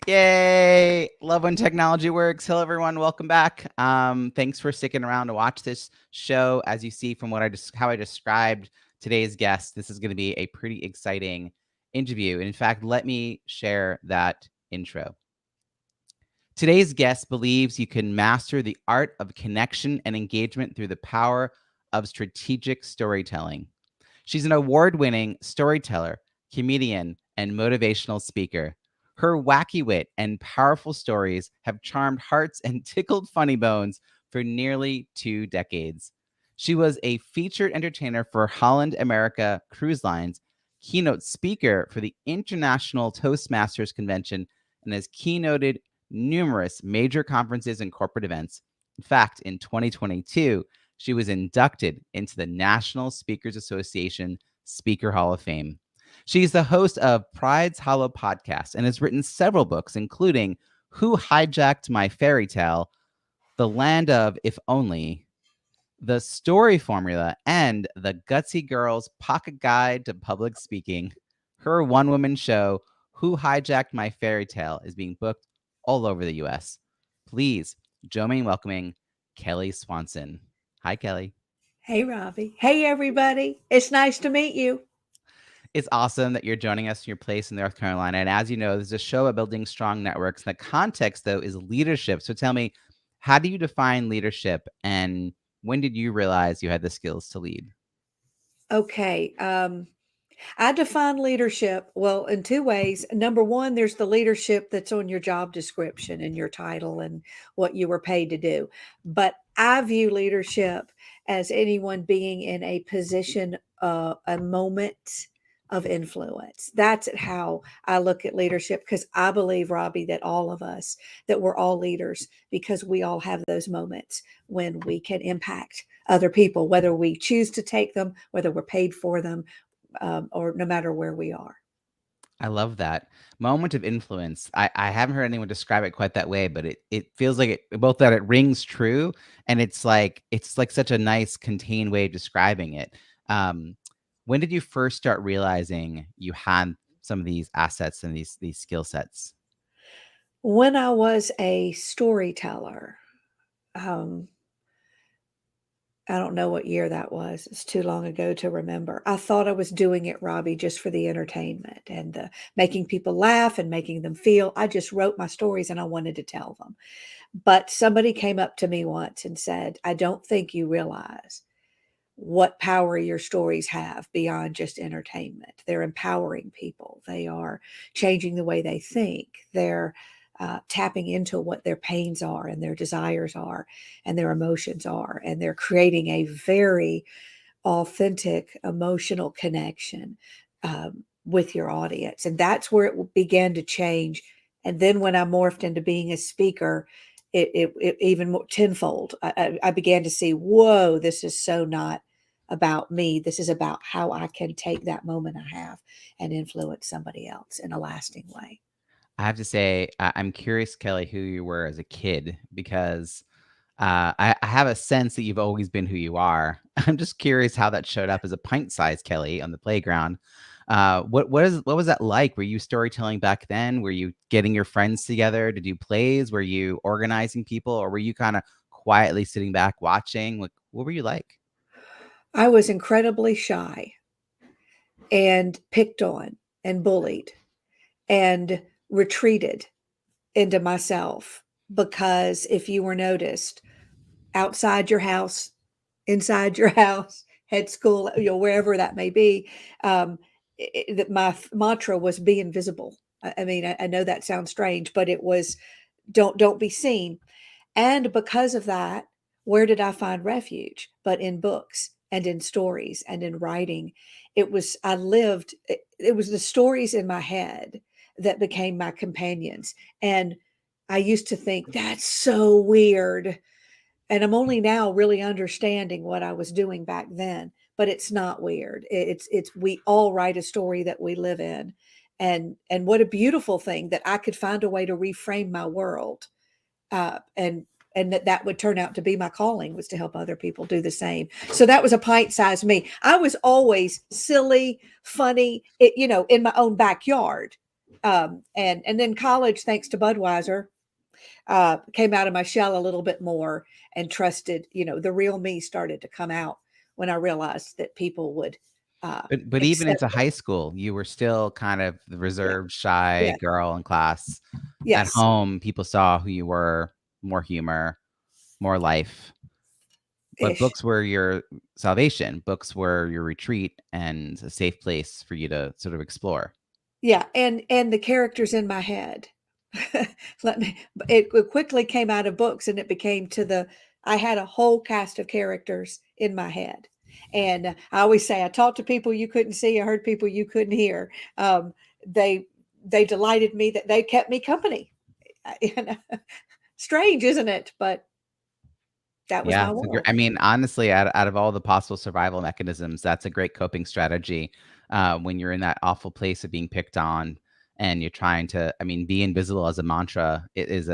Yay! Love when technology works. Hello, everyone. Welcome back. Thanks for sticking around to watch this show. As you see from how I described today's guest, this is going to be a pretty exciting interview. And in fact, let me share that intro. Today's guest believes you can master the art of connection and engagement through the power of strategic storytelling. She's an award-winning storyteller, comedian, and motivational speaker. Her wacky wit and powerful stories have charmed hearts and tickled funny bones for nearly 2 decades. She was a featured entertainer for Holland America Cruise Lines, keynote speaker for the International Toastmasters Convention, and has keynoted numerous major conferences and corporate events. In fact, in 2022, she was inducted into the National Speakers Association Speaker Hall of Fame. She's the host of Pride's Hollow podcast and has written several books, including Who Hijacked My Fairy Tale, The Land of If Only, The Story Formula, and The Gutsy Girl's Pocket Guide to Public Speaking. Her one-woman show, Who Hijacked My Fairy Tale, is being booked all over the U.S. Please join me in welcoming Kelly Swanson. Hi, Kelly. Hey, Robbie. Hey, everybody. It's nice to meet you. It's awesome that you're joining us in your place in North Carolina. And as you know, there's a show about building strong networks. And the context, though, is leadership. So tell me, how do you define leadership? And when did you realize you had the skills to lead? Okay. I define leadership, well, in two ways. Number one, there's the leadership that's on your job description and your title and what you were paid to do. But I view leadership as anyone being in a position, a moment of influence. That's how I look at leadership because I believe, Robbie, that all of us, that we're all leaders because we all have those moments when we can impact other people, whether we choose to take them, whether we're paid for them, or no matter where we are. I love that moment of influence. I haven't heard anyone describe it quite that way, but it feels like both that it rings true and it's like such a nice contained way of describing it. When did you first start realizing you had some of these assets and these skill sets? When I was a storyteller, um, I don't know what year that was. It's too long ago to remember. I thought I was doing it, Robbie, just for the entertainment and the making people laugh and making them feel. I just wrote my stories and I wanted to tell them. But somebody came up to me once and said, I don't think you realize what power your stories have beyond just entertainment. They're empowering people. They are changing the way they think. They're tapping into what their pains are and their desires are and their emotions are. And they're creating a very authentic emotional connection with your audience. And that's where it began to change. And then when I morphed into being a speaker, it even more tenfold. I began to see, whoa, this is so not about me. This is about how I can take that moment I have and influence somebody else in a lasting way. I have to say, I'm curious, Kelly, who you were as a kid, because I have a sense that you've always been who you are. I'm just curious how that showed up as a pint-sized Kelly on the playground. What was that like? Were you storytelling back then? Were you getting your friends together to do plays? Were you organizing people, or were you kind of quietly sitting back watching? Like, what were you like? I was incredibly shy and picked on and bullied and retreated into myself because if you were noticed outside your house, inside your house, at school, wherever that may be, that my mantra was be invisible. I mean, I know that sounds strange, but it was don't be seen. And because of that, where did I find refuge? But in books and in stories and in writing. It was the stories in my head that became my companions. And I used to think that's so weird. And I'm only now really understanding what I was doing back then, but it's not weird. It's we all write a story that we live in. And what a beautiful thing that I could find a way to reframe my world, and that would turn out to be my calling, was to help other people do the same. So that was a pint-sized me. I was always silly, funny, in my own backyard. And then college, thanks to Budweiser, came out of my shell a little bit more and trusted, the real me started to come out when I realized that people would But even accept into it. high school, you were still kind of the Yeah. reserved, shy Yeah. girl in class. At Yes. home, people saw who you were, more humor, more life. But Ish. books were your salvation. Books were your retreat and a safe place for you to sort of explore. Yeah. And the characters in my head. Let me, it quickly came out of books and it became I had a whole cast of characters in my head. And I always say, I talked to people you couldn't see. I heard people you couldn't hear. They, they delighted me that they kept me company. Strange, isn't it? But that was Yeah, my world. I mean, honestly, out of all the possible survival mechanisms, that's a great coping strategy, when you're in that awful place of being picked on and you're trying to, I mean, be invisible as a mantra is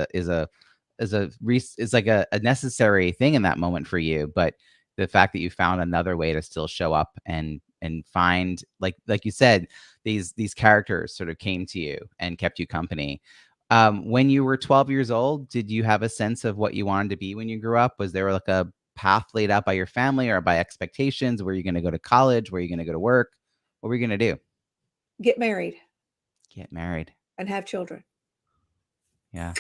like a necessary thing in that moment for you, but the fact that you found another way to still show up and find, like you said, these characters sort of came to you and kept you company. When you were 12 years old, did you have a sense of what you wanted to be when you grew up? Was there like a path laid out by your family or by expectations? Were you going to go to college? Were you going to go to work? What were you going to do? Get married Get married. and have children. Yeah.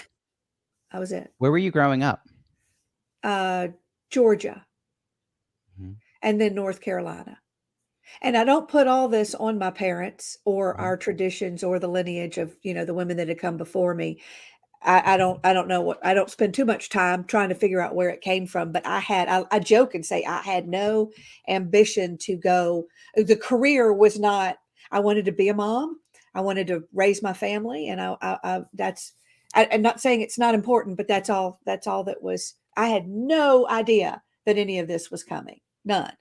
That was it. Where were you growing up? Uh, Georgia Mhm, and then North Carolina. And I don't put all this on my parents or mhm. our traditions or the lineage of, the women that had come before me. I don't know I don't spend too much time trying to figure out where it came from, but I joke and say I had no ambition to go. The career was not, I wanted to be a mom. I wanted to raise my family. And I'm not saying it's not important, but that's all that was, I had no idea that any of this was coming. None.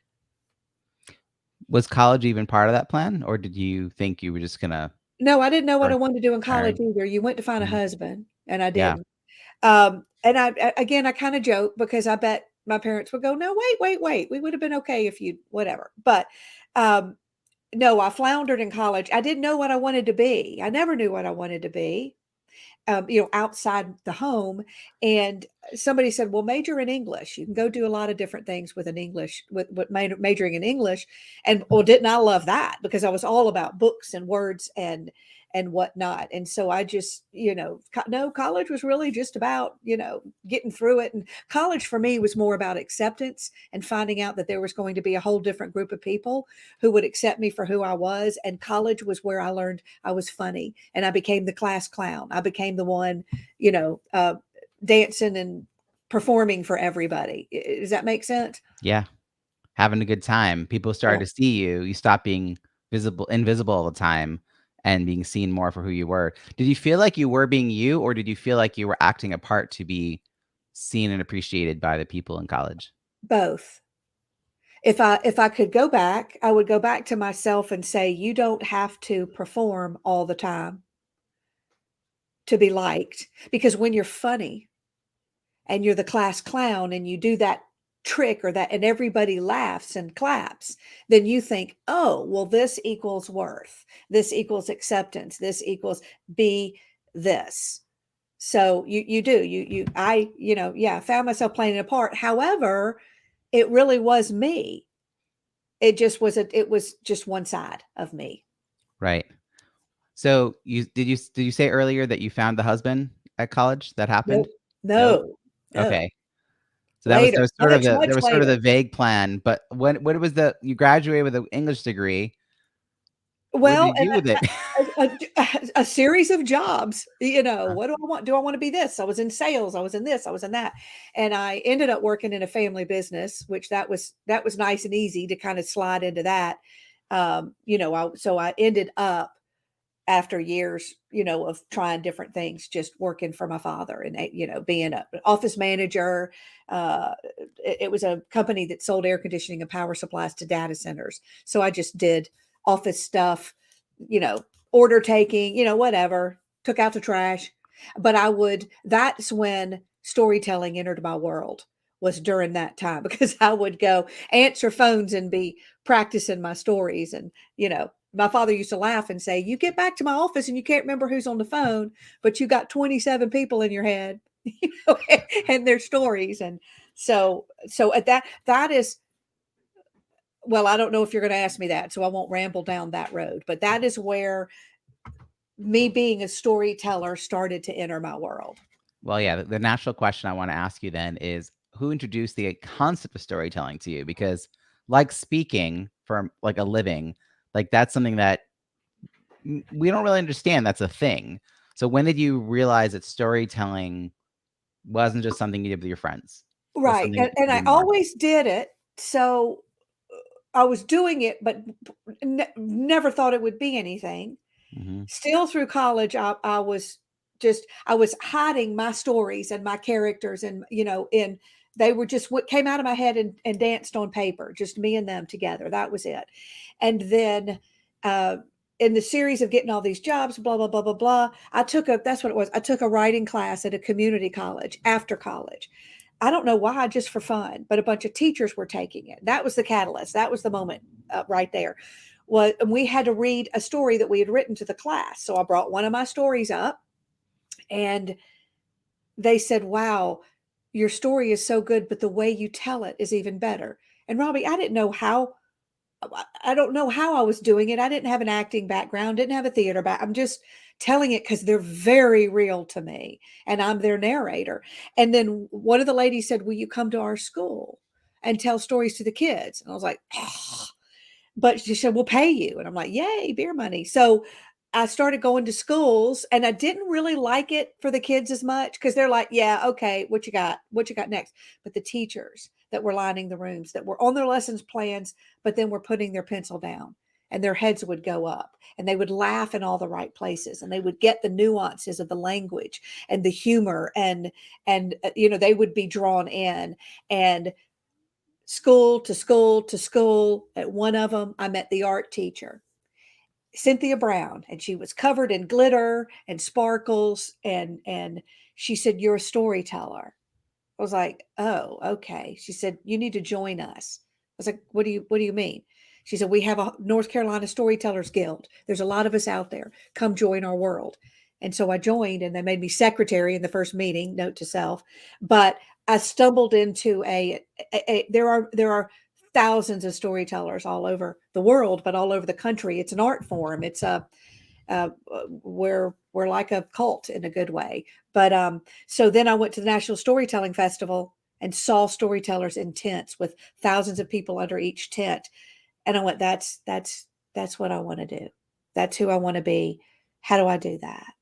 Was college even part of that plan, or did you think you were just gonna No, I didn't know what I or wanted to do in college marry? either. You went to find a Mhm. husband, and I Yeah, didn't. And again, I kind of joke because I bet my parents would go, "No, wait, wait, wait. We would have been okay if you whatever." But um, no, I floundered in college. I didn't know what I wanted to be. I never knew what I wanted to be. Outside the home. And somebody said, well, major in English. You can go do a lot of different things with an English, with majoring in English. And well, didn't I love that? Because I was all about books and words and whatnot. And so I just, no, college was really just about, getting through it. And college for me was more about acceptance and finding out that there was going to be a whole different group of people who would accept me for who I was. And college was where I learned I was funny and I became the class clown. I became the one, you know, uh, dancing and performing for everybody. Does that make sense? yeah. Having a good time. People Yeah, started to see you. You stopped being invisible all the time and being seen more for who you were. Did you feel like you were being you, or did you feel like you were acting a part to be seen and appreciated by the people in college? both. If I could go back, I would go back to myself and say, you don't have to perform all the time to be liked. Because when you're funny and you're the class clown and you do that trick or that and everybody laughs and claps, then you think, oh, well, this equals worth, this equals acceptance, this equals be this. So you do you I yeah, I found myself playing a part. However, it really was me. It was just one side of me. Right. So did you say earlier that you found the husband at college? That happened? Nope. Nope. No. No. Okay. So Later. Much, there much was sort of later. the vague plan, but when it was you graduated with an English degree, what did Well, you do with it? a series of jobs, what do I want? Do I want to be this? I was in sales, I was in this, I was in that. And I ended up working in a family business, which that was nice and easy to kind of slide into that. So I ended up after years, of trying different things, just working for my father and, being an office manager. It was a company that sold air conditioning and power supplies to data centers. So I just did office stuff, you know, order taking, whatever, took out the trash. But that's when storytelling entered my world, was during that time because I would go answer phones and be practicing my stories and, my father used to laugh and say, you get back to my office and you can't remember who's on the phone, but you got 27 people in your head, and their stories. And so at that is, well, I don't know if you're going to ask me that, so I won't ramble down that road, but that is where me being a storyteller started to enter my world. Well, yeah, the natural question I want to ask you then is who introduced the concept of storytelling to you? Because like speaking for like a living, like that's something that we don't really understand that's a thing. So when did you realize that storytelling wasn't just something you did with your friends? Was Right. something And, you and could I do more? always did it. So I was doing it, but never thought it would be anything. Mhm. Still through college, I was hiding my stories and my characters, and and they were just what came out of my head and danced on paper, just me and them together. That was it. And then uh, in the series of getting all these jobs, blah blah blah blah blah, that's what it was. I took a writing class at a community college after college. I don't know why, just for fun, but a bunch of teachers were taking it. That was the catalyst. That was the moment right there. And we had to read a story that we had written to the class. So I brought one of my stories up, and they said, "Wow, your story is so good, but the way you tell it is even better." And Robbie, I don't know how I was doing it. I didn't have an acting background, didn't have a theater back. I'm just telling it because they're very real to me, and I'm their narrator. And then one of the ladies said, "Will you come to our school and tell stories to the kids?" And I was like, "Ugh." But she said, "We'll pay you." And I'm like, "Yay, beer money." So I started going to schools, and I didn't really like it for the kids as much because they're like, "Yeah, okay, what you got? What you got next?" But the teachers that were lining the rooms, that were on their lessons plans, but then were putting their pencil down, and their heads would go up, and they would laugh in all the right places, and they would get the nuances of the language and the humor, and they would be drawn in. And school to school to school. At one of them, I met the art teacher, Cynthia Brown, and she was covered in glitter and sparkles. And she said, "You're a storyteller." I was like, "Oh, okay." She said, "You need to join us." I was like, "What do you mean?" She said, "We have a North Carolina Storytellers Guild. There's a lot of us out there. Come join our world." And so I joined, and they made me secretary in the first meeting, note to self. But I stumbled into there are thousands of storytellers all over the world, but all over the country. It's an art form. It's a we're like a cult in a good way. But so then I went to the National Storytelling Festival and saw storytellers in tents with thousands of people under each tent, and I went, that's what I want to do. That's who I want to be. How do I do that?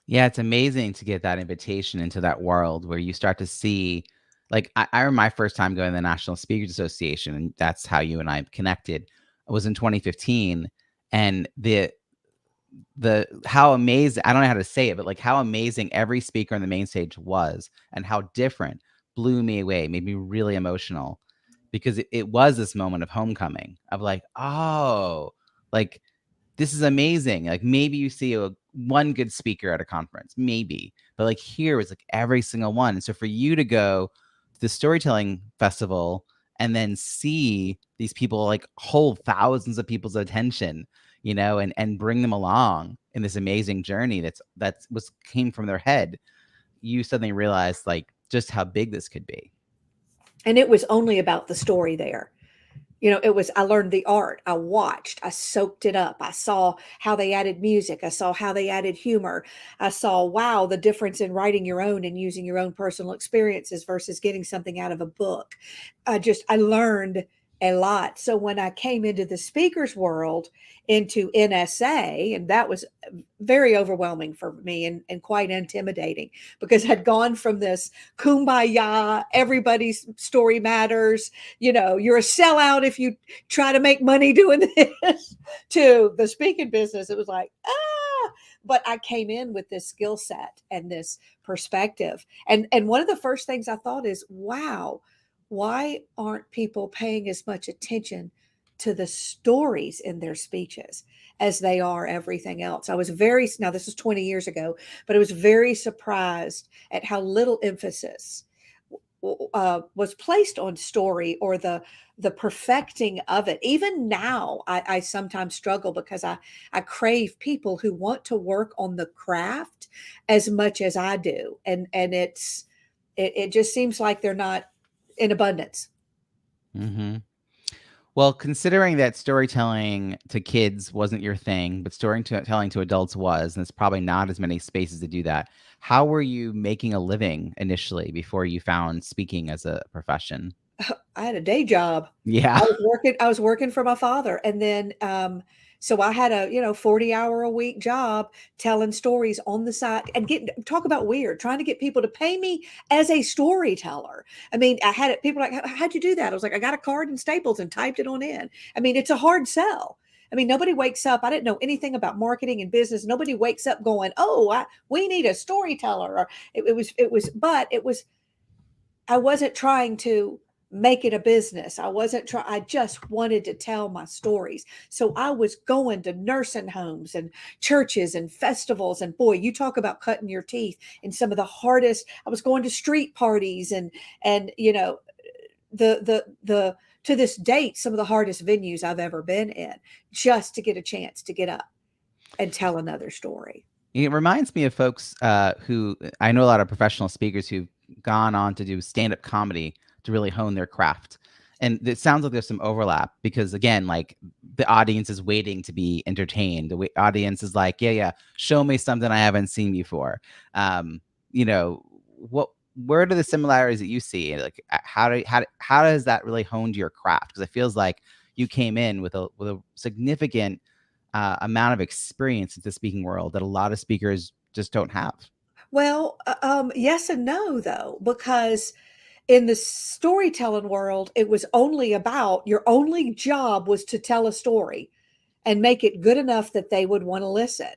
Yeah, it's amazing to get that invitation into that world where you start to see like, I remember my first time going to the National Speakers Association, and that's how you and I connected. It was in 2015, and the how amazing I don't know how to say it, but, like, how amazing every speaker on the main stage was and how different blew me away, made me really emotional because it was this moment of homecoming, of like, "Oh, like, this is amazing." Like maybe you see one good speaker at a conference, maybe, but like here was like every single one. And so for you to go to the storytelling festival and then see these people like hold thousands of people's attention, and bring them along in this amazing journey that's was came from their head, you suddenly realized like just how big this could be. And it was only about the story there. It was, I learned the art. I watched, I soaked it up. I saw how they added music. I saw how they added humor. I saw, wow, the difference in writing your own and using your own personal experiences versus getting something out of a book. I learned a lot. So when I came into the speakers world, into NSA, and that was very overwhelming for me, and quite intimidating, because I'd gone from this kumbaya, everybody's story matters, you're a sellout if you try to make money doing this, to the speaking business. It was like, but I came in with this skill set and this perspective. And one of the first things I thought is, wow, why aren't people paying as much attention to the stories in their speeches as they are everything else? I was now this is 20 years ago, but I was very surprised at how little emphasis was placed on story, or the perfecting of it. Even now, I sometimes struggle because I crave people who want to work on the craft as much as I do, and it just seems like they're not in abundance. Mm-hmm. Well, considering that storytelling to kids wasn't your thing, but storytelling to adults was, and there's probably not as many spaces to do that. How were you making a living initially before you found speaking as a profession? I had a day job. Yeah. I was working for my father, and then, so I had a, 40-hour-a-week job telling stories on the side, and talk about weird, trying to get people to pay me as a storyteller. I mean, I had it people like, "How'd you do that?" I was like, "I got a card in Staples and typed it on in." I mean, it's a hard sell. I mean, nobody wakes up. I didn't know anything about marketing and business. Nobody wakes up going, "Oh, we need a storyteller." Or but it was I wasn't trying to make it a business. I just wanted to tell my stories. So I was going to nursing homes and churches and festivals. And boy, you talk about cutting your teeth in some of the hardest. I was going to street parties, and the to this date, some of the hardest venues I've ever been in, just to get a chance to get up and tell another story. It reminds me of folks who I know a lot of professional speakers who've gone on to do stand-up comedy to really hone their craft. And it sounds like there's some overlap because again, like the audience is waiting to be entertained. The audience is like, yeah, yeah, show me something I haven't seen before. Um, you know, what where do the similarities that you see? Like how does that really honed your craft? Because it feels like you came in with a significant amount of experience in the speaking world that a lot of speakers just don't have. Well, yes and no, though, because in the storytelling world, it was only about your only job was to tell a story and make it good enough that they would want to listen.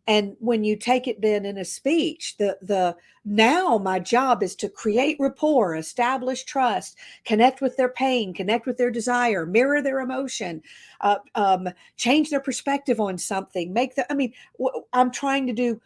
And when you take it then in a speech, the now my job is to create rapport, establish trust, connect with their pain, connect with their desire, mirror their emotion, change their perspective on something, I mean, I'm trying to do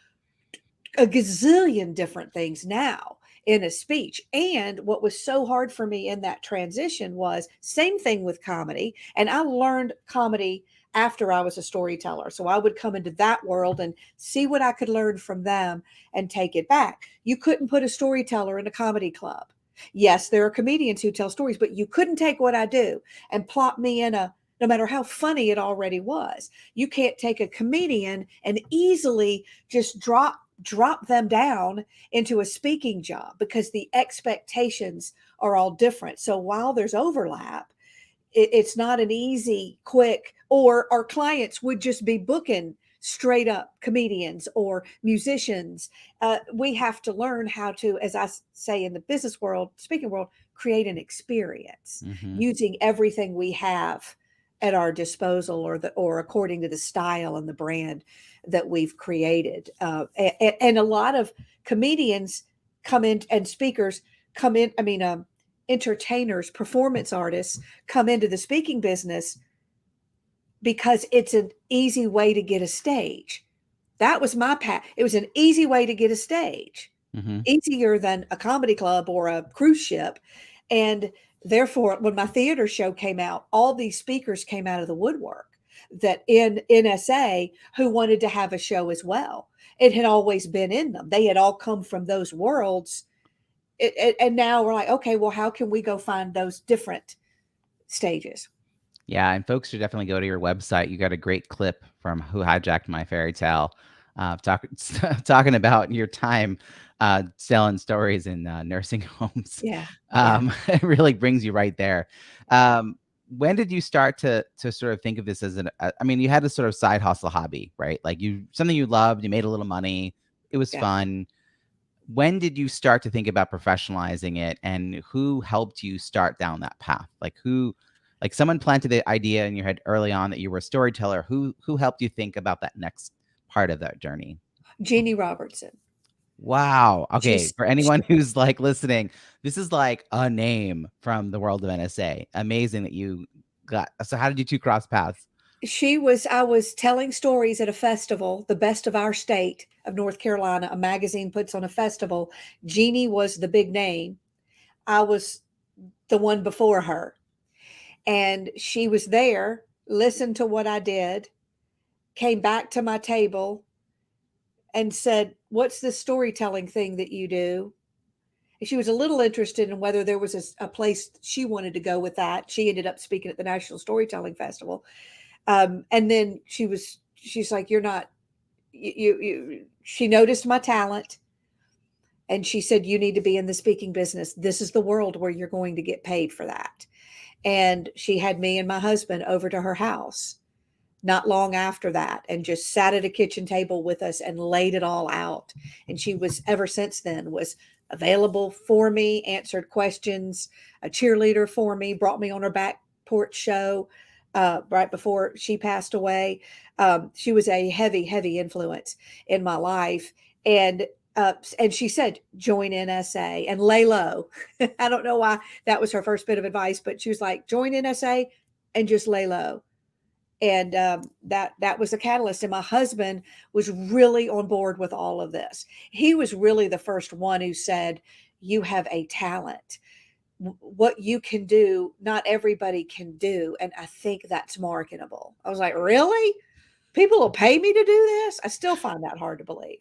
a gazillion different things now in a speech. And what was so hard for me in that transition was same thing with comedy. And I learned comedy after I was a storyteller. So I would come into that world and see what I could learn from them and take it back. You couldn't put a storyteller in a comedy club. Yes, there are comedians who tell stories, but you couldn't take what I do and plop me in no matter how funny it already was. You can't take a comedian and easily just drop them down into a speaking job because the expectations are all different. So while there's overlap, it's not an easy, quick, or our clients would just be booking straight up comedians or musicians. We have to learn how to, as I say in the business world, speaking world, create an experience Mm-hmm. using everything we have at our disposal, or according to the style and the brand that we've created. And a lot of comedians come in, and speakers come in. I mean, entertainers, performance artists come into the speaking business because it's an easy way to get a stage. That was my path. It was an easy way to get a stage, Mm-hmm. easier than a comedy club or a cruise ship. And therefore, when my theater show came out, all these speakers came out of the woodwork that in NSA who wanted to have a show as well. It had always been in them. They had all come from those worlds. And now we're like, okay, well, how can we go find those different stages? Yeah, and folks should definitely go to your website. You got a great clip from Who Hijacked My Fairy Tale, talking about your time selling stories in nursing homes. Yeah. Yeah. It really brings you right there. When did you start to sort of think of this as I mean, you had this sort of side hustle hobby, right? Like something you loved, you made a little money, it was Yeah. fun. When did you start to think about professionalizing it, and who helped you start down that path? Like someone planted the idea in your head early on that you were a storyteller. Who helped you think about that next part of that journey? Jeannie Robertson. Wow. Okay, She's for anyone who's like listening, this is like a name from the world of NSA. Amazing that you got. So how did you two cross paths? I was telling stories at a festival, the Best of Our State of North Carolina, a magazine puts on a festival. Jeannie was the big name. I was the one before her. And she was there, listened to what I did, came back to my table and said, "What's this storytelling thing that you do?" And she was a little interested in whether there was a place she wanted to go with that. She ended up speaking at the National Storytelling Festival. And then she's like, "You're not, she noticed my talent and she said, "You need to be in the speaking business. This is the world where you're going to get paid for that." And she had me and my husband over to her house not long after that and just sat at a kitchen table with us and laid it all out. And she was, ever since then, was available for me, answered questions, a cheerleader for me, brought me on her back porch show right before she passed away. She was a heavy influence in my life. And she said, join NSA and lay low. I don't know why that was her first bit of advice, but she was like, join NSA and just lay low. And that was a catalyst. And my husband was really on board with all of this. He was really the first one who said, you have a talent. What you can do, not everybody can do. And I think that's marketable. I was like, really? People will pay me to do this? I still find that hard to believe.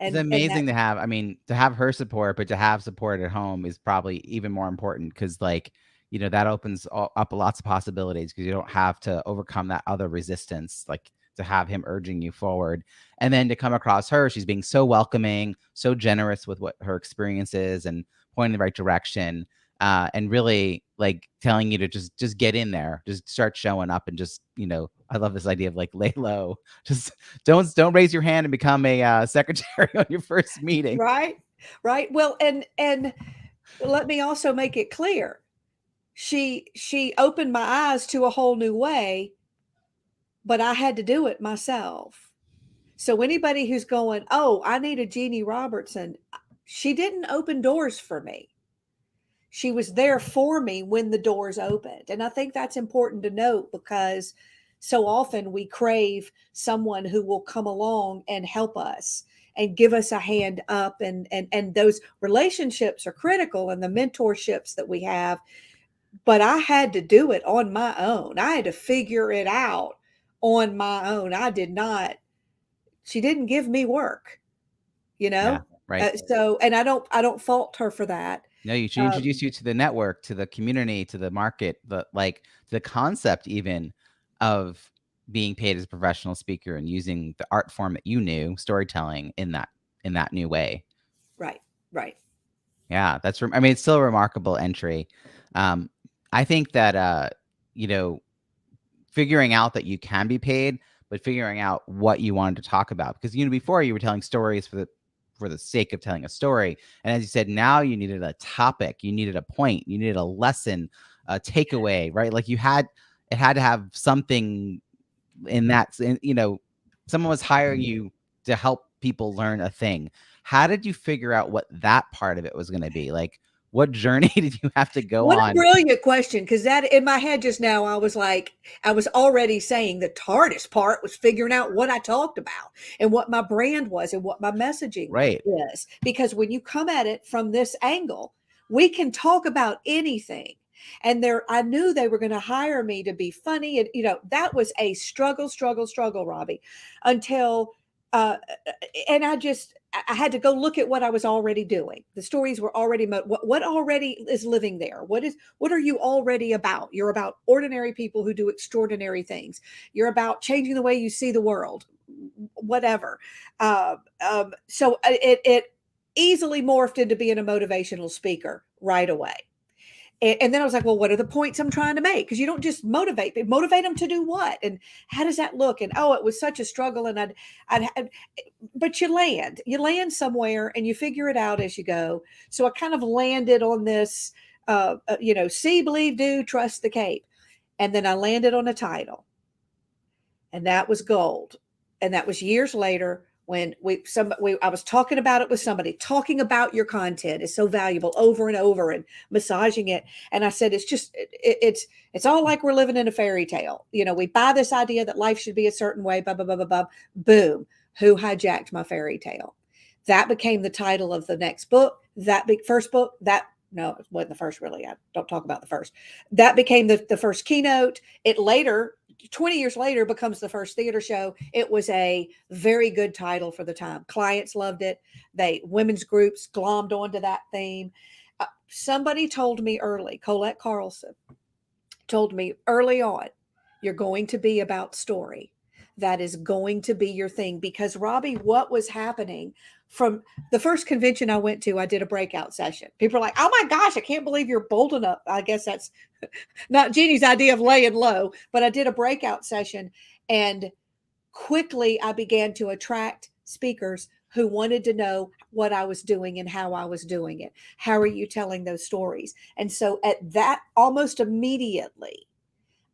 It's And that, amazing to have, I mean, to have her support, but to have support at home is probably even more important because, like, that opens up lots of possibilities because you don't have to overcome that other resistance, like to have him urging you forward. And then to come across her, she's being so welcoming, so generous with what her experience is and pointing in the right direction. And really like telling you to just get in there, just start showing up and just, I love this idea of like lay low. Just don't raise your hand and become a secretary on your first meeting. right, right. Well, and let me also make it clear. She opened my eyes to a whole new way, but I had to do it myself. So anybody who's going, "Oh, I need a Jeannie Robertson," she didn't open doors for me. She was there for me when the doors opened. And I think that's important to note because so often we crave someone who will come along and help us and give us a hand up, and those relationships are critical, and the mentorships that we have. But I had to do it on my own. I had to figure it out on my own. I did not, she didn't give me work, you Yeah, know? right. So, and I don't fault her for that. No, she Um, introduced you to the network, to the community, to the market, the concept even of being paid as a professional speaker and using the art form that you knew, storytelling, in that new way. right, right. Yeah, I mean, it's still a remarkable entry. Um, I think that you know, figuring out that you can be paid, but figuring out what you wanted to talk about. Because before you were telling stories for the sake of telling a story, and as you said, now you needed a topic, you needed a point, you needed a lesson, a takeaway, right? Like it had to have something in that. Someone was hiring you to help people learn a thing. How did you figure out what that part of it was going to be? Like, what journey did you have to go What a on? brilliant question. Because that in my head just now, I was like, I was already saying the hardest part was figuring out what I talked about and what my brand was and what my messaging Right. is. Because when you come at it from this angle, we can talk about anything. And I knew they were going to hire me to be funny. And, that was a struggle, Robbie, until, uh, and I had to go look at what I was already doing. The stories were already, what already is living there. What are you already about? You're about ordinary people who do extraordinary things. You're about changing the way you see the world, whatever. So it easily morphed into being a motivational speaker right away. And then I was like, well, what are the points I'm trying to make? Because you don't just motivate them to do what? And how does that look? And oh, it was such a struggle. And but you land somewhere and you figure it out as you go. So I kind of landed on this, see, believe, do, trust the Cape. And then I landed on a title, and that was gold. And that was years later when I was talking about it with somebody. Talking about your content is so valuable, over and over, and massaging it. And I said, it's all like we're living in a fairy tale. We buy this idea that life should be a certain way, blah, blah, blah, blah, blah. Boom. Who hijacked my fairy tale? That became the title of the next book. That big first book, that No, it wasn't the first, really. I don't talk about the first. That became the first keynote. It later, 20 years later, becomes the first theater show. It was a very good title for the time. Clients loved it. Women's groups glommed onto that theme. Somebody told me early, Colette Carlson told me early on, you're going to be about story. That is going to be your thing. Because, Robbie, what was happening from the first convention I went to, I did a breakout session. People are like, oh my gosh, I can't believe you're bold enough. I guess that's not Jeannie's idea of laying low, but I did a breakout session, and quickly I began to attract speakers who wanted to know what I was doing and how I was doing it. How are you telling those stories? And so at that, almost immediately,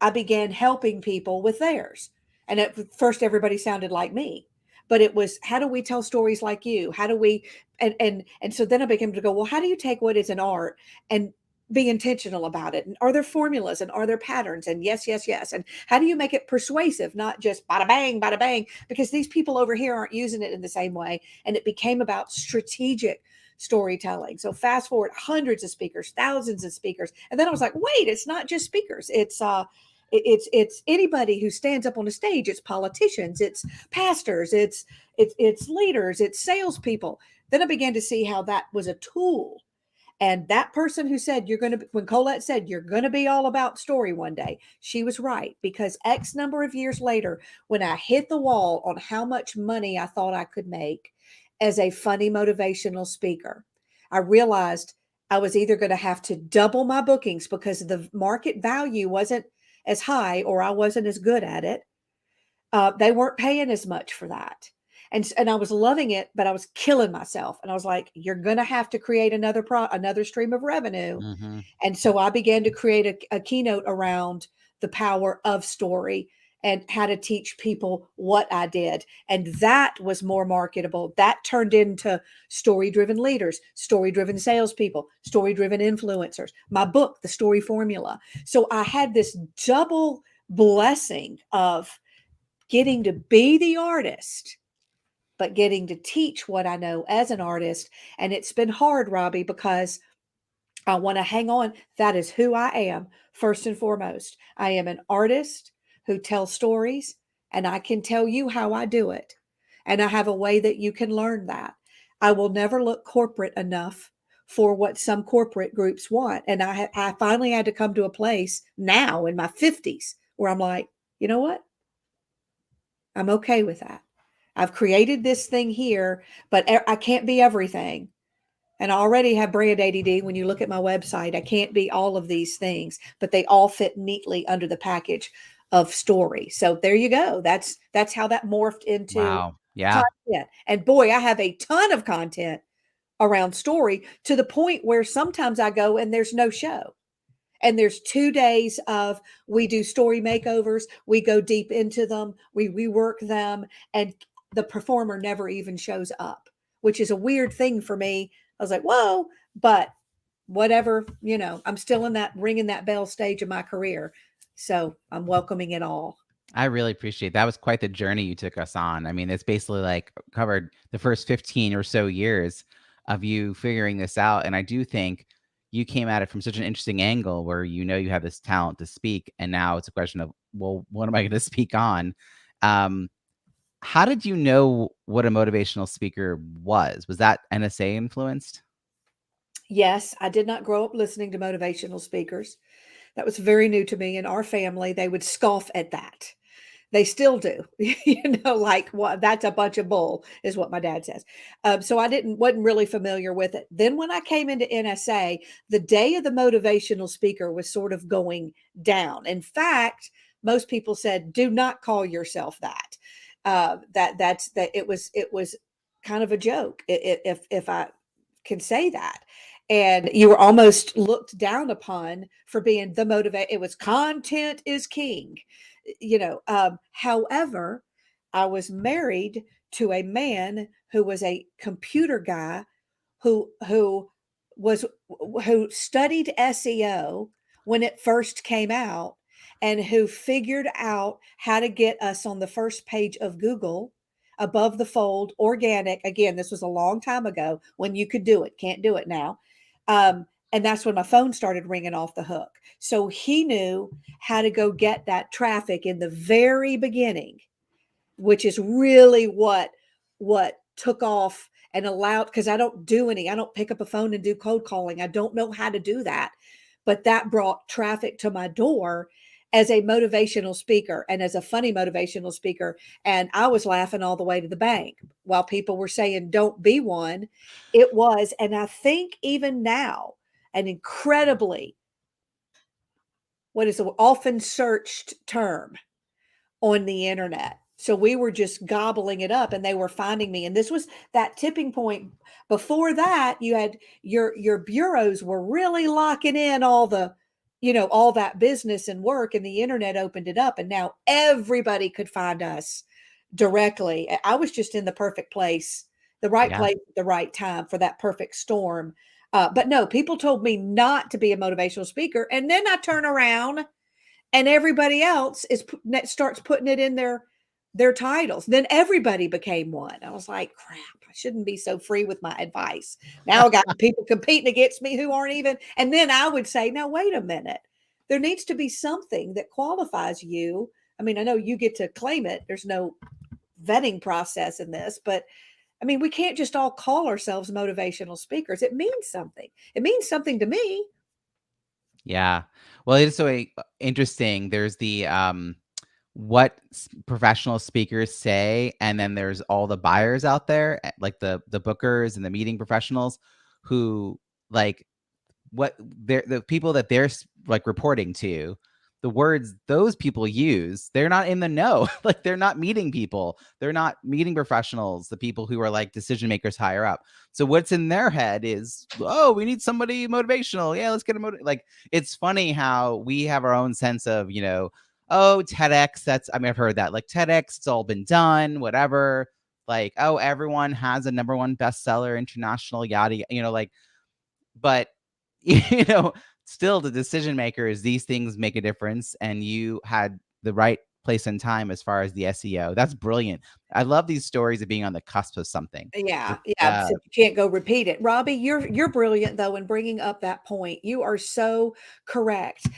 I began helping people with theirs. And at first, everybody sounded like me, but it was, how do we tell stories like you? How do we, and so then I began to go, well, how do you take what is an art and be intentional about it? And are there formulas and are there patterns? And yes, yes, yes. And how do you make it persuasive, not just bada bang, because these people over here aren't using it in the same way. And it became about strategic storytelling. So fast forward, hundreds of speakers, thousands of speakers. And then I was like, wait, it's not just speakers. It's anybody who stands up on a stage. It's politicians, it's pastors, it's leaders, it's salespeople. Then I began to see how that was a tool. And that person who said, you're going to, when Colette said, you're going to be all about story one day, she was right. Because X number of years later, when I hit the wall on how much money I thought I could make as a funny motivational speaker, I realized I was either going to have to double my bookings because the market value wasn't as high, or I wasn't as good at it. They weren't paying as much for that. And I was loving it, but I was killing myself. And I was like, you're going to have to create another stream of revenue. Mm-hmm. And so I began to create a keynote around the power of story and how to teach people what I did. And that was more marketable. That turned into story driven leaders, story driven salespeople, story driven influencers, my book, The Story Formula. So I had this double blessing of getting to be the artist, but getting to teach what I know as an artist. And it's been hard, Robbie, because I want to hang on. That is who I am, first and foremost. I am an artist who tells stories, and I can tell you how I do it. And I have a way that you can learn that. I will never look corporate enough for what some corporate groups want. And I finally had to come to a place now in my 50s where I'm like, you know what? I'm okay with that. I've created this thing here, but I can't be everything. And I already have brand ADD. When you look at my website, I can't be all of these things, but they all fit neatly under the package of story. So there you go. That's how that morphed into Wow. Yeah. content. And boy, I have a ton of content around story, to the point where sometimes I go and there's no show. And there's 2 days of, we do story makeovers, we go deep into them, we rework them, and the performer never even shows up, which is a weird thing for me. I was like, whoa, but whatever, I'm still in that ringing that bell stage of my career. So I'm welcoming it all. I really appreciate that. Was quite the journey you took us on. I mean, it's basically like covered the first 15 or so years of you figuring this out. And I do think you came at it from such an interesting angle where you have this talent to speak. And now it's a question of, well, what am I going to speak on? Um, how did you know what a motivational speaker was? Was that NSA influenced? Yes, I did not grow up listening to motivational speakers. That was very new to me. In our family, they would scoff at that. They still do, like, what, that's a bunch of bull is what my dad says. So I wasn't really familiar with it. Then when I came into NSA, the day of the motivational speaker was sort of going down. In fact, most people said, do not call yourself that. It was kind of a joke, if I can say that. And you were almost looked down upon for being the motivate. It was content is king. However, I was married to a man who was a computer guy who was who studied SEO when it first came out, and who figured out how to get us on the first page of Google, above the fold, organic. Again, this was a long time ago when you could do it. Can't do it now. And that's when my phone started ringing off the hook. So he knew how to go get that traffic in the very beginning, which is really what took off and allowed, because I don't pick up a phone and do cold calling. I don't know how to do that. But that brought traffic to my door as a motivational speaker and as a funny motivational speaker. And I was laughing all the way to the bank while people were saying, don't be one. It was, and I think even now, an incredibly, what is an often searched term on the internet. So we were just gobbling it up and they were finding me. And this was that tipping point. Before that, you had your bureaus were really locking in all the, all that business and work, and the internet opened it up. And now everybody could find us directly. I was just in the perfect place, the right Yeah. place at the right time for that perfect storm. But no, people told me not to be a motivational speaker. And then I turn around and everybody else starts putting it in their titles. Then everybody became one. I was like, crap, I shouldn't be so free with my advice. Now I got people competing against me who aren't even. And then I would say, now wait a minute. There needs to be something that qualifies you. I mean, I know you get to claim it. There's no vetting process in this, but I mean, we can't just all call ourselves motivational speakers. It means something. It means something to me. Yeah. Well, it's so interesting. There's the what professional speakers say, and then there's all the buyers out there, like the bookers and the meeting professionals who like what they're the people that they're like reporting to, the words those people use, they're not in the know. Like they're not meeting people, they're not meeting professionals, the people who are like decision makers higher up. So what's in their head is, oh, we need somebody motivational, yeah, let's get a like it's funny how we have our own sense of, oh, TEDx, that's, I mean, I've heard that, like TEDx, it's all been done, whatever, like, oh, everyone has a #1 bestseller, international, yada, like, but still the decision makers, these things make a difference, and you had the right place and time as far as the SEO. That's brilliant. I love these stories of being on the cusp of something. Yeah, It's, yeah, so you can't go repeat it. Robbie, you're brilliant though in bringing up that point. You are so correct.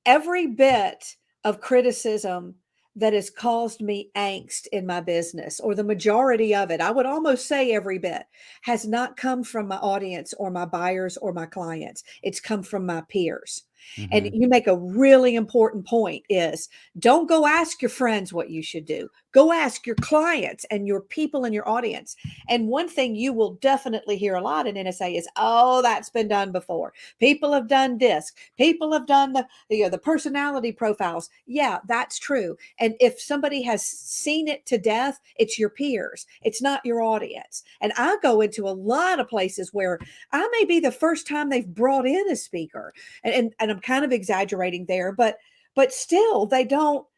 Every bit of criticism that has caused me angst in my business, or the majority of it, I would almost say every bit, has not come from my audience or my buyers or my clients. It's come from my peers. And mhm. you make a really important point is don't go ask your friends what you should do. Go ask your clients and your people in your audience. And one thing you will definitely hear a lot in NSA is, oh, that's been done before. People have done DISC. People have done the personality profiles. Yeah, that's true. And if somebody has seen it to death, it's your peers. It's not your audience. And I go into a lot of places where I may be the first time they've brought in a speaker. And I'm kind of exaggerating there, but still they don't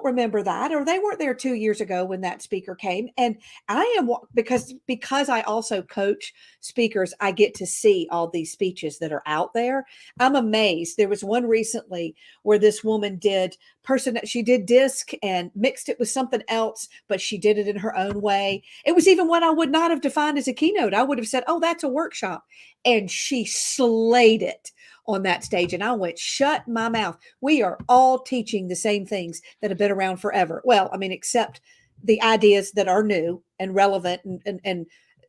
remember that, or they weren't there 2 years ago when that speaker came. And I am, because I also coach speakers, I get to see all these speeches that are out there. I'm amazed. There was one recently where this woman she did DISC and mixed it with something else, but she did it in her own way. It was even what I would not have defined as a keynote. I would have said, oh, that's a workshop. And she slayed it on that stage. And I went, shut my mouth. We are all teaching the same things that have been around forever. Well, I mean, except the ideas that are new and relevant and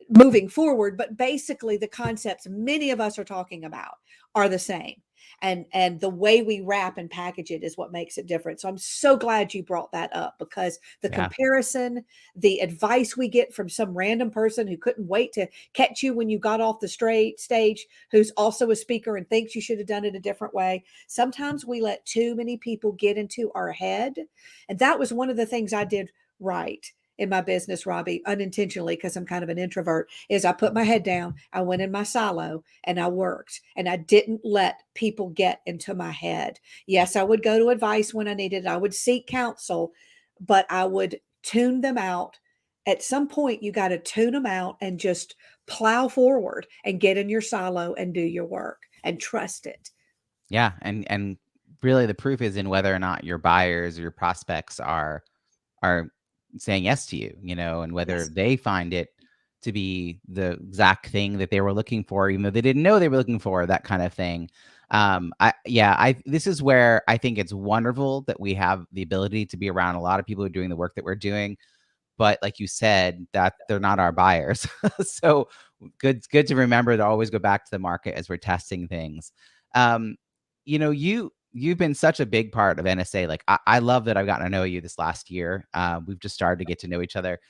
moving forward. But basically, the concepts many of us are talking about are the same. And the way we wrap and package it is what makes it different. So I'm so glad you brought that up, because the Yeah. comparison, the advice we get from some random person who couldn't wait to catch you when you got off the straight stage, who's also a speaker and thinks you should have done it a different way. Sometimes we let too many people get into our head. And that was one of the things I did right in my business, Robbie, unintentionally, because I'm kind of an introvert, is I put my head down, I went in my silo and I worked, and I didn't let people get into my head. Yes, I would go to advice when I needed it. I would seek counsel, but I would tune them out. At some point, you got to tune them out and just plow forward and get in your silo and do your work and trust it. Yeah, and really the proof is in whether or not your buyers or your prospects are saying yes to you, and whether Yes. they find it to be the exact thing that they were looking for, even though they didn't know they were looking for that kind of thing. This is where I think it's wonderful that we have the ability to be around a lot of people who are doing the work that we're doing. But like you said, that they're not our buyers. So good to remember to always go back to the market as we're testing things. Um, you've been such a big part of NSA. Like I love that I've gotten to know you this last year. We've just started to get to know each other.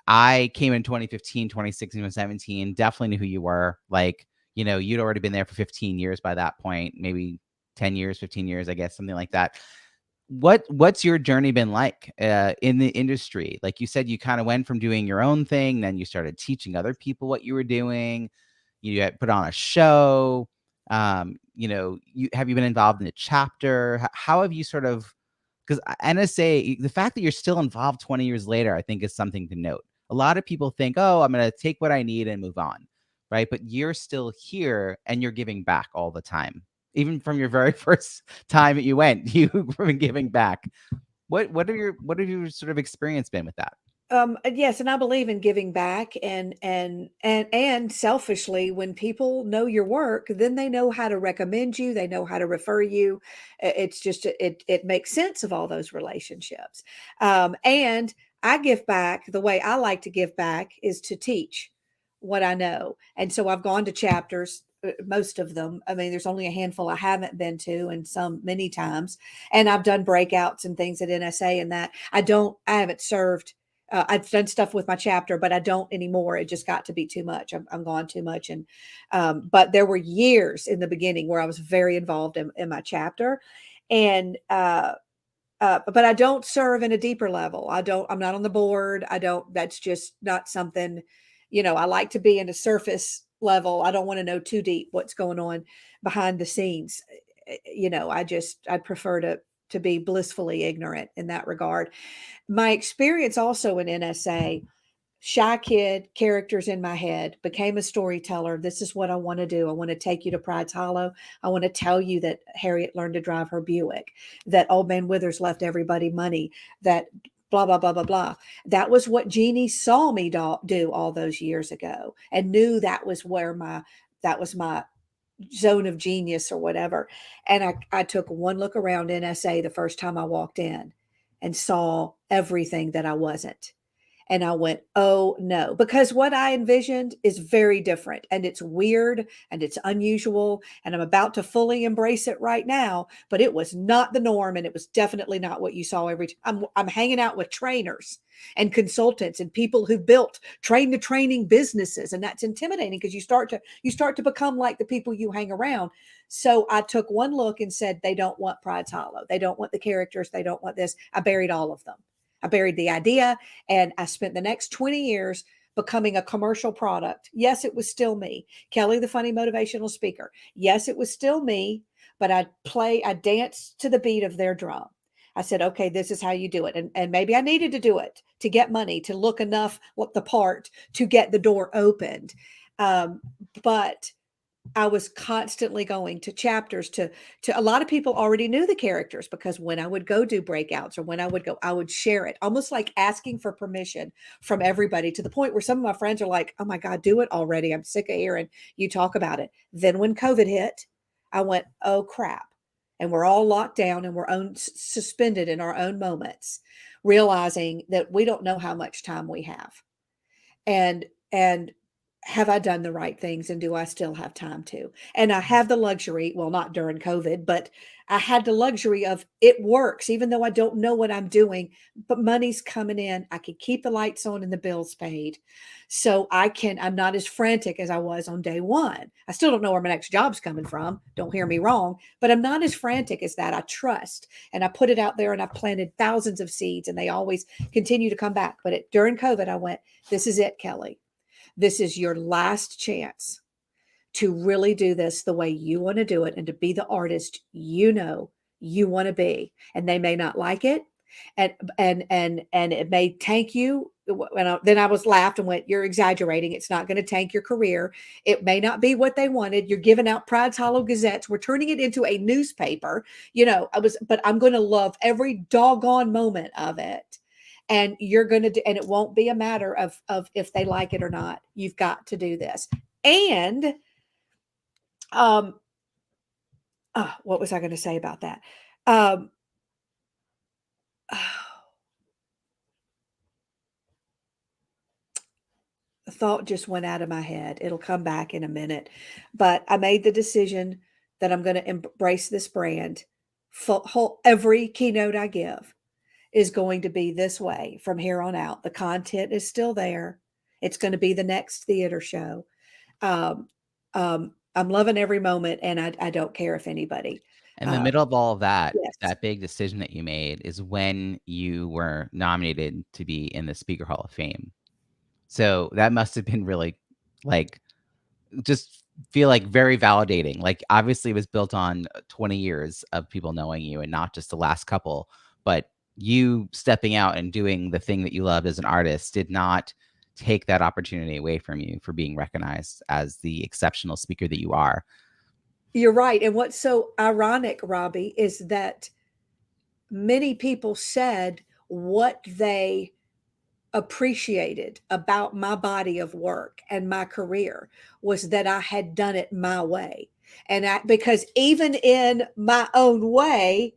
I came in 2015, 2016, 2017, definitely knew who you were. Like, you'd already been there for 15 years by that point, maybe 10 years, 15 years, I guess, something like that. What's your journey been like in the industry? Like you said, you kind of went from doing your own thing, then you started teaching other people what you were doing. You had put on a show. Have you been involved in a chapter? How have you sort of, because NSA, the fact that you're still involved 20 years later, I think is something to note. A lot of people think, oh, I'm going to take what I need and move on, right? But you're still here and you're giving back all the time. Even from your very first time that you went, you've been giving back. What have your sort of experience been with that? Yes, and I believe in giving back and selfishly, when people know your work, then they know how to recommend you, they know how to refer you. It's just it makes sense of all those relationships. And I give back the way I like to give back is to teach what I know. And so I've gone to chapters, most of them. I mean, there's only a handful I haven't been to, and some many times. And I've done breakouts and things at NSA, and that I haven't served. I've done stuff with my chapter, but I don't anymore. It just got to be too much. I'm gone too much. And, but there were years in the beginning where I was very involved in my chapter, and, but I don't serve in a deeper level. I'm not on the board. That's just not something, I like to be in a surface level. I don't want to know too deep what's going on behind the scenes. I'd prefer to be blissfully ignorant in that regard. My experience also in NSA, shy kid, characters in my head, became a storyteller. This is what I want to do. I want to take you to Pride's Hollow. I want to tell you that Harriet learned to drive her Buick, that Old Man Withers left everybody money, that blah, blah, blah, blah, blah. That was what Jeannie saw me do all those years ago, and knew that was my zone of genius or whatever. And I took one look around NSA the first time I walked in and saw everything that I wasn't. And I went, oh no, because what I envisioned is very different, and it's weird and it's unusual. And I'm about to fully embrace it right now, but it was not the norm. And it was definitely not what you saw every time. I'm hanging out with trainers and consultants and people who built train the training businesses. And that's intimidating because you start to become like the people you hang around. So I took one look and said, they don't want Pride's Hollow. They don't want the characters. They don't want this. I buried all of them. I buried the idea, and I spent the next 20 years becoming a commercial product. Yes, it was still me, Kelly, the funny motivational speaker. Yes, it was still me, but I danced to the beat of their drum. I said, okay, this is how you do it. And maybe I needed to do it to get money, to look enough what the part to get the door opened. But I was constantly going to chapters to a lot of people already knew the characters, because when I would go do breakouts or when I would share it, almost like asking for permission from everybody, to the point where some of my friends are like, oh my God, do it already. I'm sick of hearing you talk about it. Then when COVID hit, I went, oh crap. And we're all locked down and we're suspended in our own moments, realizing that we don't know how much time we have. And have I done the right things, and do I still have time to? And I have the luxury, well, not during COVID, but I had the luxury of it works, even though I don't know what I'm doing, but money's coming in. I can keep the lights on and the bills paid. So I'm not as frantic as I was on day one. I still don't know where my next job's coming from. Don't hear me wrong, but I'm not as frantic as that. I trust, and I put it out there, and I've planted thousands of seeds, and they always continue to come back. But during COVID, I went, this is it, Kelly. This is your last chance to really do this the way you want to do it, and to be the artist you want to be. And they may not like it, and it may tank you. Then I was laughed and went, you're exaggerating. It's not going to tank your career. It may not be what they wanted. You're giving out Pride's Hollow Gazettes. We're turning it into a newspaper. But I'm going to love every doggone moment of it. and you're going to do, and it won't be a matter of if they like it or not. You've got to do this. And what was I going to say about that? Um, the thought just went out of my head. It'll come back in a minute. But I made the decision that I'm going to embrace this brand. Every keynote I give is going to be this way from here on out. The content is still there. It's going to be the next theater show. I'm loving every moment, and I don't care if anybody. In the middle of all of that, Yes. that big decision that you made is when you were nominated to be in the Speaker Hall of Fame. So that must have been really, like, just feel like very validating. Like, obviously, it was built on 20 years of people knowing you and not just the last couple. But you stepping out and doing the thing that you loved as an artist did not take that opportunity away from you for being recognized as the exceptional speaker that you are. You're right. And what's so ironic, Robbie, is that many people said what they appreciated about my body of work and my career was that I had done it my way. And because even in my own way,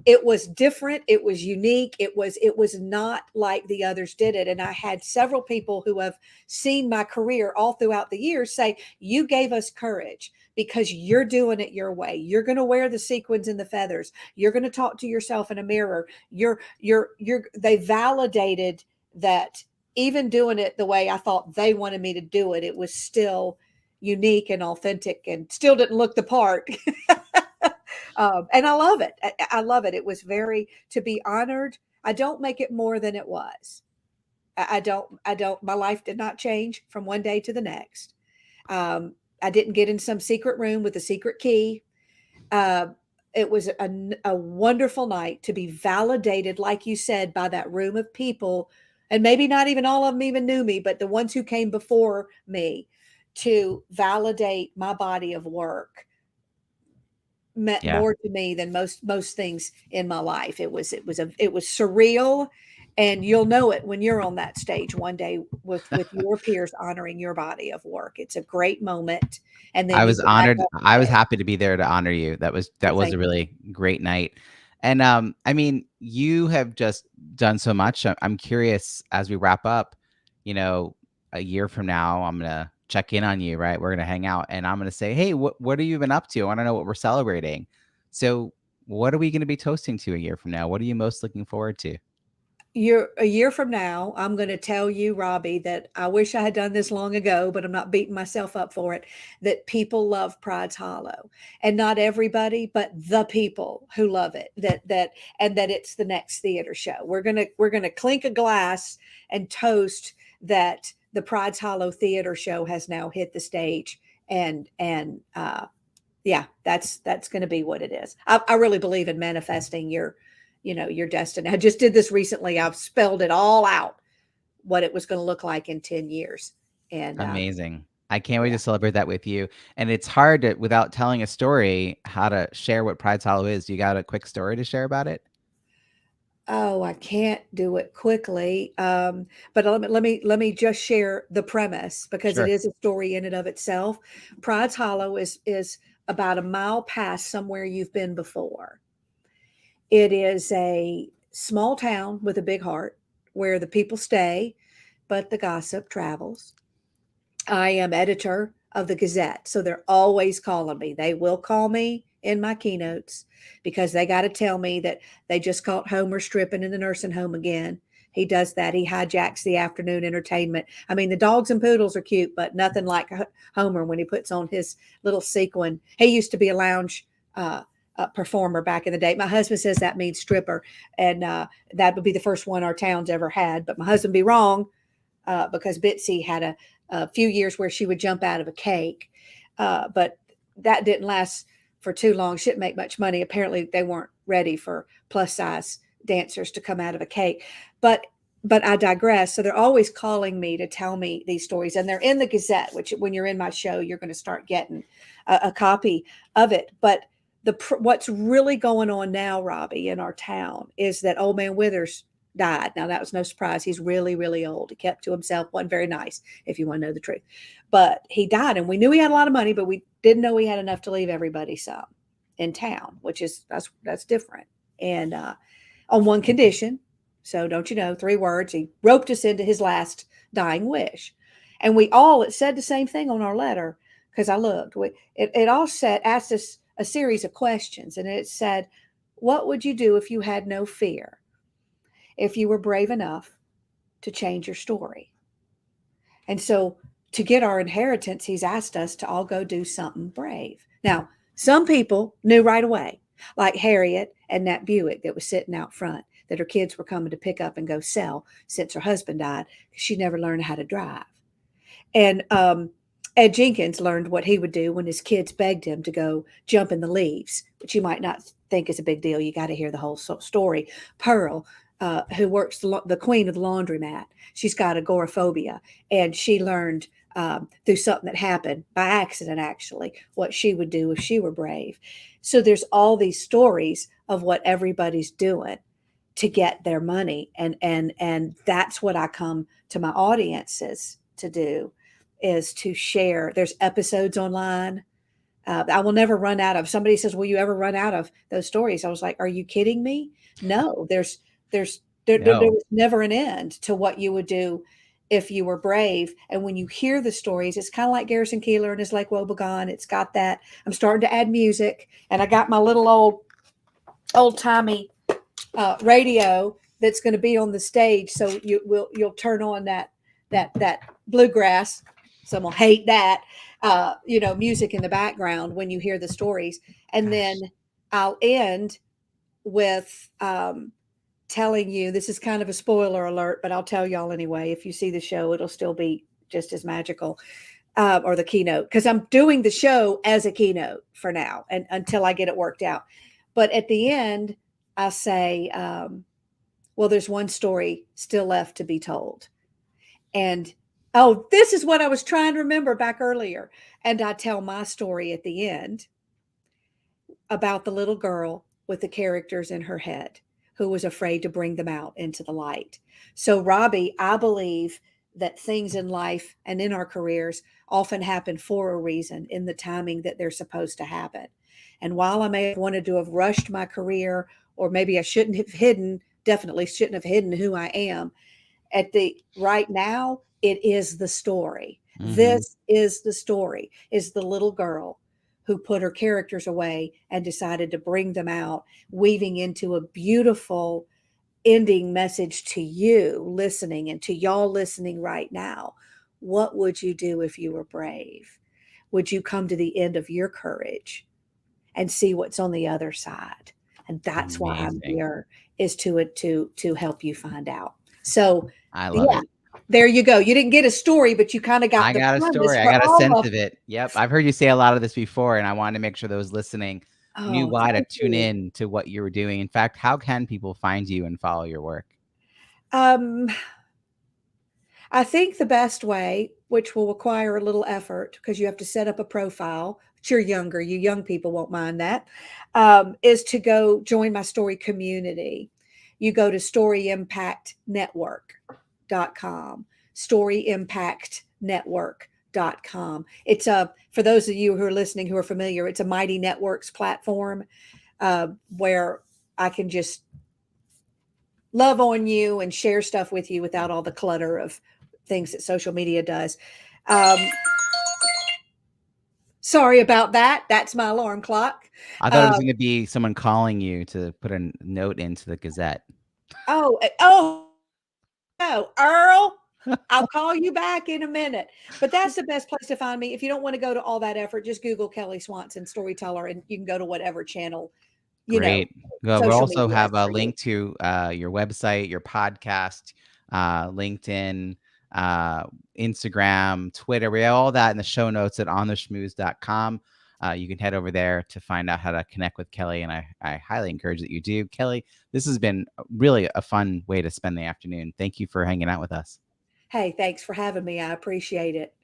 it was different, it was unique, it was not like the others did it. And I had several people who have seen my career all throughout the years say, you gave us courage because you're doing it your way. You're going to wear the sequins and the feathers. You're going to talk to yourself in a mirror. They validated that even doing it the way I thought they wanted me to do it, it was still unique and authentic and still didn't look the part. And I love it. I love it. It was to be honored. I don't make it more than it was. I don't, my life did not change from one day to the next. I didn't get in some secret room with a secret key. It was a wonderful night to be validated, like you said, by that room of people. And maybe not even all of them even knew me, but the ones who came before me to validate my body of work meant more to me than most things in my life. It was surreal, and you'll know it when you're on that stage one day with your peers honoring your body of work. It's a great moment, and then I you was get back honored. up I was there. happy to be there to honor you. That was a Thank you. really great night. And I mean, you have just done so much. I'm curious as we wrap up, you know, a year from now, I'm gonna check in on you, right? We're gonna hang out and I'm gonna say, hey, what have you been up to? I want to know what we're celebrating. So what are we gonna be toasting to a year from now? What are you most looking forward to? A year from now, I'm going to tell you, Robbie, that I wish I had done this long ago, but I'm not beating myself up for it. That people love Pride's Hollow, and not everybody, but the people who love it. And that it's the next theater show. We're gonna clink a glass and toast that the Pride's Hollow theater show has now hit the stage, and yeah, that's going to be what it is. I really believe in manifesting your destiny. I just did this recently. I've spelled it all out, what it was going to look like in 10 years. And Amazing. I can't wait yeah. to celebrate that with you. And it's hard to, without telling a story, how to share what Pride's Hollow is. You got a quick story to share about it? Oh, I can't do it quickly. But let me just share the premise because it Sure. is a story in and of itself. Pride's Hollow is about a mile past somewhere you've been before. It is a small town with a big heart where the people stay, but the gossip travels. I am editor of the Gazette, so they're always calling me. They will call me in my keynotes because they got to tell me that they just caught Homer stripping in the nursing home again. He does that. He hijacks the afternoon entertainment. I mean, the dogs and poodles are cute, but nothing like Homer when he puts on his little sequin. He used to be a lounge performer back in the day. My husband says that means stripper, and that would be the first one our town's ever had. But my husband be wrong because Bitsy had a few years where she would jump out of a cake, but that didn't last for too long. She didn't make much money. Apparently, they weren't ready for plus size dancers to come out of a cake. But I digress. So they're always calling me to tell me these stories, and they're in the Gazette. Which, when you're in my show, you're going to start getting a copy of it. But what's really going on now, Robbie, in our town is that Old Man Withers died. Now, that was no surprise. He's really, really old. He kept to himself, wasn't very nice, if you want to know the truth. But he died, and we knew he had a lot of money, but we didn't know he had enough to leave everybody some in town, which is that's different. And on one condition, so don't you know, 3 words, he roped us into his last dying wish. And we all, it said the same thing on our letter, because I looked. It all said, asked us a series of questions, and it said, what would you do if you had no fear? If you were brave enough to change your story? And so to get our inheritance, he's asked us to all go do something brave. Now, some people knew right away, like Harriet and Nat Buick that was sitting out front, that her kids were coming to pick up and go sell since her husband died because she never learned how to drive. And Ed Jenkins learned what he would do when his kids begged him to go jump in the leaves, which you might not think is a big deal. You got to hear the whole story. Pearl, who works the queen of the laundromat, she's got agoraphobia, and she learned through something that happened by accident, actually, what she would do if she were brave. So there's all these stories of what everybody's doing to get their money, and that's what I come to my audiences to do, is to share. There's episodes online. I will never run out of. Somebody says, "Will you ever run out of those stories?" I was like, "Are you kidding me?" No, there No. was never an end to what you would do if you were brave. And when you hear the stories, it's kind of like Garrison Keillor and his Lake Wobegon. It's got that. I'm starting to add music, and I got my little old timey radio that's going to be on the stage. So you'll turn on that bluegrass. Someone will hate that, music in the background when you hear the stories. And then I'll end with telling you, this is kind of a spoiler alert, but I'll tell y'all anyway. If you see the show, it'll still be just as magical, or the keynote, because I'm doing the show as a keynote for now and until I get it worked out. But at the end, I say, well, there's one story still left to be told. And oh, this is what I was trying to remember back earlier. And I tell my story at the end about the little girl with the characters in her head who was afraid to bring them out into the light. So, Robbie, I believe that things in life and in our careers often happen for a reason, in the timing that they're supposed to happen. And while I may have wanted to have rushed my career, or maybe I shouldn't have definitely shouldn't have hidden who I am, at the right now, it is the story. Mm-hmm. This is the story, is the little girl who put her characters away and decided to bring them out, weaving into a beautiful ending message to you listening, and to y'all listening right now. What would you do if you were brave? Would you come to the end of your courage and see what's on the other side? And that's why I'm here, is to help you find out. So I love it. There you go. You didn't get a story, but you kind of got I got a story. I got a sense of it. Yep. I've heard you say a lot of this before, and I wanted to make sure those listening knew why to tune in to what you were doing. In fact, how can people find you and follow your work? I think the best way, which will require a little effort because you have to set up a profile, but you're younger, you young people won't mind that, is to go join my story community. You go to storyimpactnetwork.com, storyimpactnetwork.com. It's for those of you who are listening who are familiar, it's a Mighty Networks platform where I can just love on you and share stuff with you without all the clutter of things that social media does. Sorry about that. That's my alarm clock. I thought it was going to be someone calling you to put a note into the Gazette. No, Earl, I'll call you back in a minute. But that's the best place to find me. If you don't want to go to all that effort, just Google Kelly Swanson, storyteller, and you can go to whatever channel. Great. Well, we'll also have a link to your website, your podcast, LinkedIn, Instagram, Twitter. We have all that in the show notes at ontheschmooze.com. You can head over there to find out how to connect with Kelly, and I highly encourage that you do. Kelly, this has been really a fun way to spend the afternoon. Thank you for hanging out with us. Hey, thanks for having me. I appreciate it.